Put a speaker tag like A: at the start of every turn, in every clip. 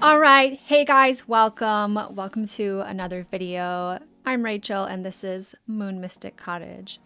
A: All right, hey guys, welcome to another video. I'm Rachel and this is Moon Mystic Cottage.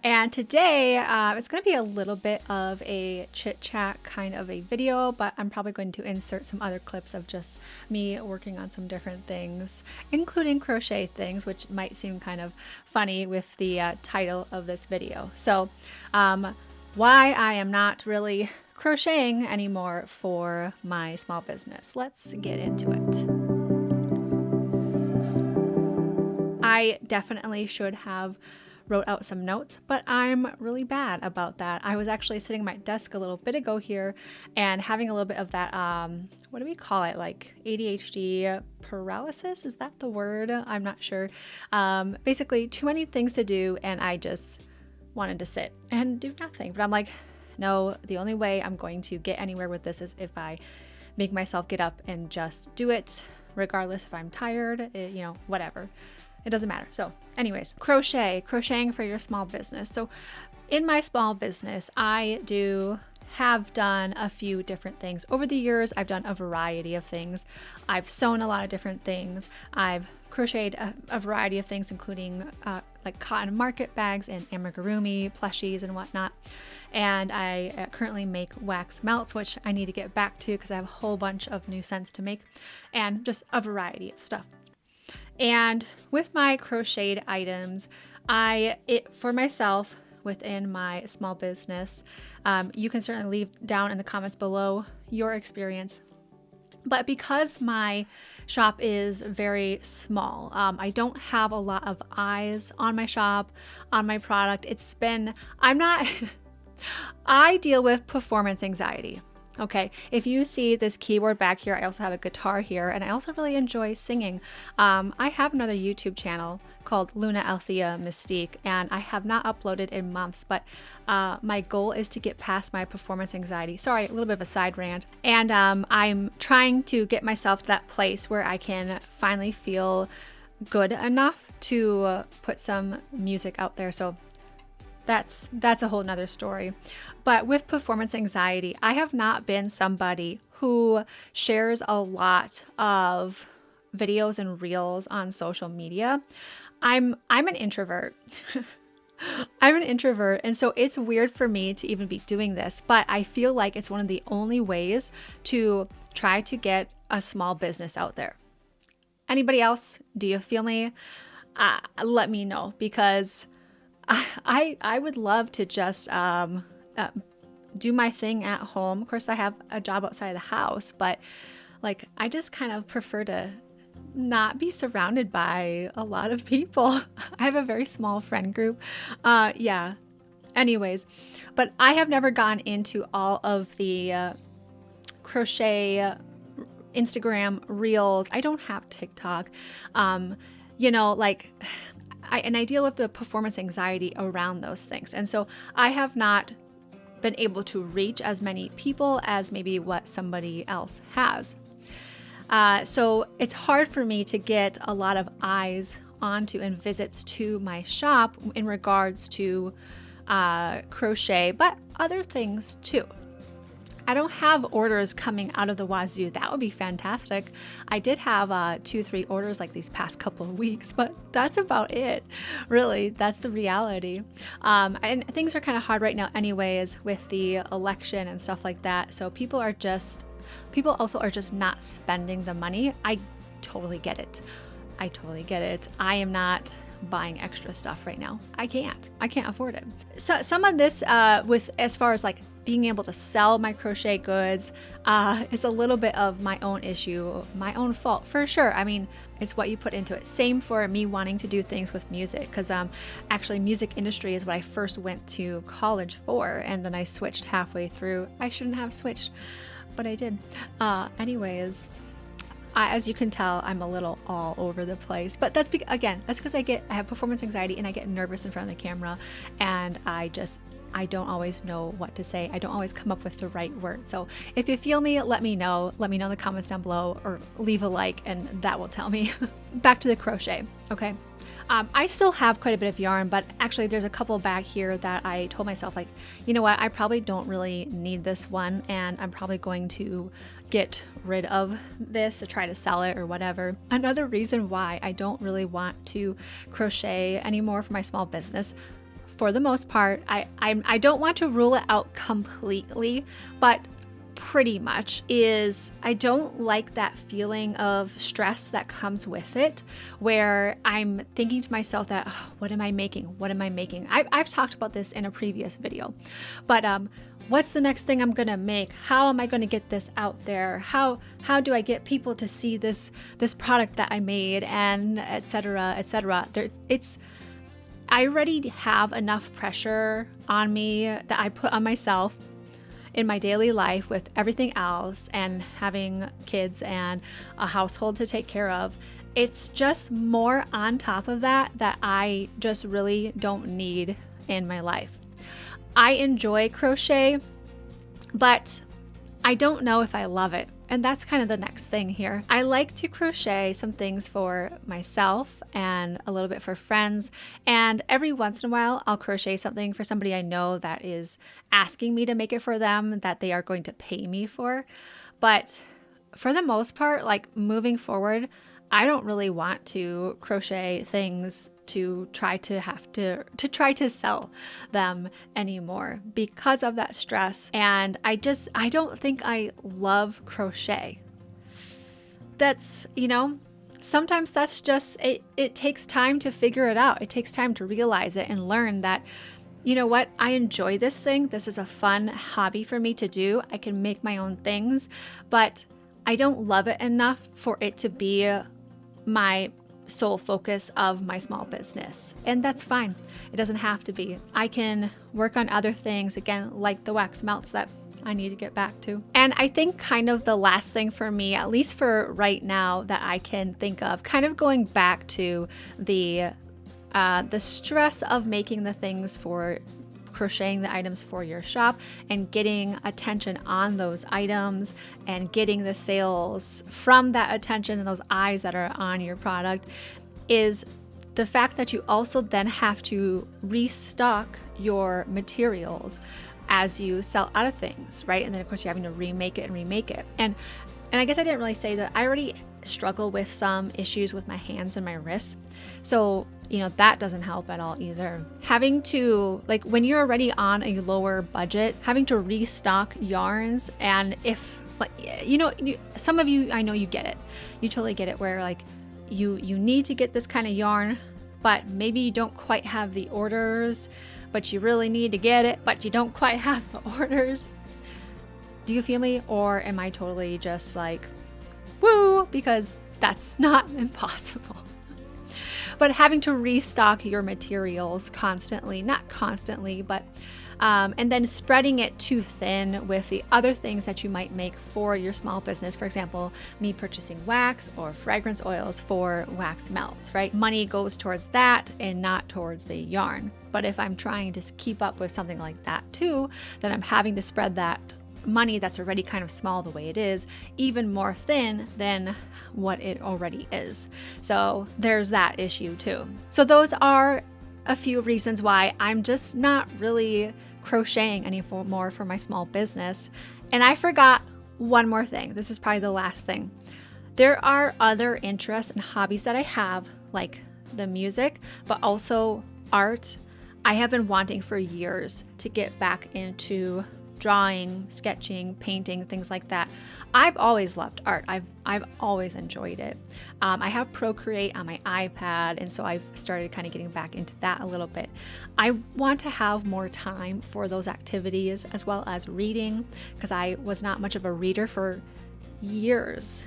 A: And today it's going to be a little bit of a chit chat kind of a video, but I'm probably going to insert some other clips of just me working on some different things, including crochet things, which might seem kind of funny with the title of this video. So why I am not really crocheting anymore for my small business. Let's get into it. I definitely should have wrote out some notes, but I'm really bad about that. I was actually sitting at my desk a little bit ago here and having a little bit of that, what do we call it? Like ADHD paralysis? Is that the word? I'm not sure. Basically too many things to do and I just wanted to sit and do nothing. But I'm like, no, the only way I'm going to get anywhere with this is if I make myself get up and just do it, regardless if I'm tired, whatever. It doesn't matter. So anyways, crocheting for your small business. So in my small business, I have done a few different things. Over the years, I've done a variety of things. I've sewn a lot of different things. I've crocheted a variety of things, including like cotton market bags and amigurumi plushies and whatnot. And I currently make wax melts, which I need to get back to because I have a whole bunch of new scents to make and just a variety of stuff. And with my crocheted items, for myself within my small business, you can certainly leave down in the comments below your experience. But because my shop is very small, I don't have a lot of eyes on my shop, on my product. I deal with performance anxiety. Okay, if you see this keyboard back here, I also have a guitar here, and I also really enjoy singing. I have another YouTube channel called Luna Althea Mystique, and I have not uploaded in months, but my goal is to get past my performance anxiety. Sorry, a little bit of a side rant. And I'm trying to get myself to that place where I can finally feel good enough to put some music out there. So that's a whole nother story. But with performance anxiety, I have not been somebody who shares a lot of videos and reels on social media. I'm an introvert. I'm an introvert, and so it's weird for me to even be doing this, but I feel like it's one of the only ways to try to get a small business out there. Anybody else? Do you feel me? Let me know, because I would love to just do my thing at home. Of course, I have a job outside of the house, but like I just kind of prefer to not be surrounded by a lot of people. I have a very small friend group. Yeah. Anyways, but I have never gone into all of the crochet Instagram reels. I don't have TikTok. I deal with the performance anxiety around those things. And so I have not been able to reach as many people as maybe what somebody else has. So it's hard for me to get a lot of eyes onto and visits to my shop in regards to crochet, but other things too. I don't have orders coming out of the wazoo. That would be fantastic. I did have 2-3 orders like these past couple of weeks, but that's about it. Really, that's the reality. And things are kind of hard right now anyways with the election and stuff like that. So people also are just not spending the money. I totally get it. I am not buying extra stuff right now. I can't afford it. So some of this with as far as like being able to sell my crochet goods is a little bit of my own issue, my own fault for sure. I mean, it's what you put into it. Same for me wanting to do things with music, because actually music industry is what I first went to college for, and then I switched halfway through. I shouldn't have switched, but I did. Anyways, as you can tell, I'm a little all over the place, but that's because I have performance anxiety and I get nervous in front of the camera, and I don't always know what to say. I don't always come up with the right word. So if you feel me, let me know. Let me know in the comments down below, or leave a like and that will tell me. Back to the crochet. Okay. I still have quite a bit of yarn, but actually there's a couple back here that I told myself, like, you know what, I probably don't really need this one, and I'm probably going to get rid of this to try to sell it or whatever. Another reason why I don't really want to crochet anymore for my small business, for the most part, I don't want to rule it out completely, but pretty much, is I don't like that feeling of stress that comes with it, where I'm thinking to myself that, oh, what am I making? What am I making? I've talked about this in a previous video, but what's the next thing I'm gonna make? How am I gonna get this out there? How do I get people to see this product that I made, and etc. etc. I already have enough pressure on me that I put on myself in my daily life with everything else and having kids and a household to take care of. It's just more on top of that I just really don't need in my life. I enjoy crochet, but I don't know if I love it. And that's kind of the next thing here. I like to crochet some things for myself and a little bit for friends. And every once in a while, I'll crochet something for somebody I know that is asking me to make it for them, that they are going to pay me for. But for the most part, like moving forward, I don't really want to crochet things to try to sell them anymore because of that stress. And I don't think I love crochet. That's, sometimes that's just, it takes time to figure it out. It takes time to realize it and learn that, you know what, I enjoy this thing. This is a fun hobby for me to do. I can make my own things, but I don't love it enough for it to be my sole focus of my small business. And that's fine. It doesn't have to be. I can work on other things, again, like the wax melts that I need to get back to. And I think kind of the last thing for me, at least for right now, that I can think of, kind of going back to the stress of making the things for crocheting the items for your shop and getting attention on those items and getting the sales from that attention and those eyes that are on your product, is the fact that you also then have to restock your materials as you sell out of things, right? And then of course you're having to remake it. And I guess I didn't really say that I already struggle with some issues with my hands and my wrists. So, that doesn't help at all either. Having to, like, when you're already on a lower budget, having to restock yarns, and if, like, some of you, I know you get it. You totally get it, where like you need to get this kind of yarn, but maybe you don't quite have the orders, but you really need to get it, but you don't quite have the orders. Do you feel me? Or am I totally just like, woo, because that's not impossible. But having to restock your materials constantly, not constantly, but and then spreading it too thin with the other things that you might make for your small business. For example, me purchasing wax or fragrance oils for wax melts, right? Money goes towards that and not towards the yarn. But if I'm trying to keep up with something like that too, then I'm having to spread that money that's already kind of small the way it is even more thin than what it already is. So there's that issue too. So those are a few reasons why I'm just not really crocheting anymore for my small business. And I forgot one more thing. This is probably the last thing. There are other interests and hobbies that I have, like the music, but also art. I have been wanting for years to get back into drawing, sketching, painting, things like that. I've always loved art. I've always enjoyed it. I have Procreate on my iPad, and so I've started kind of getting back into that a little bit. I want to have more time for those activities, as well as reading, because I was not much of a reader for years.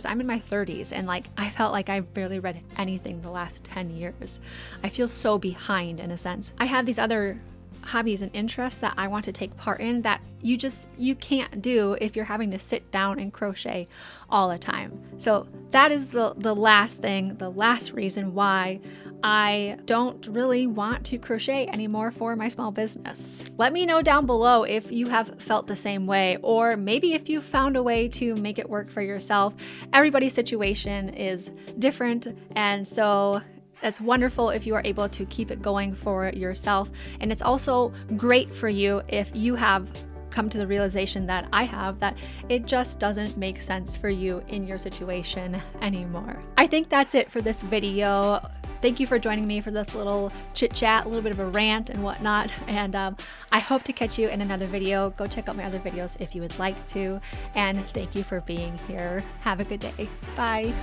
A: I'm in my 30s, and like I felt like I've barely read anything the last 10 years. I feel so behind in a sense. I have these other hobbies and interests that I want to take part in that you can't do if you're having to sit down and crochet all the time. So that is the last thing, the last reason why I don't really want to crochet anymore for my small business. Let me know down below if you have felt the same way, or maybe if you found a way to make it work for yourself. Everybody's situation is different, and so That's wonderful if you are able to keep it going for yourself. And it's also great for you if you have come to the realization that I have, that it just doesn't make sense for you in your situation anymore. I think that's it for this video. Thank you for joining me for this little chit chat, a little bit of a rant and whatnot. And I hope to catch you in another video. Go check out my other videos if you would like to. And thank you for being here. Have a good day. Bye.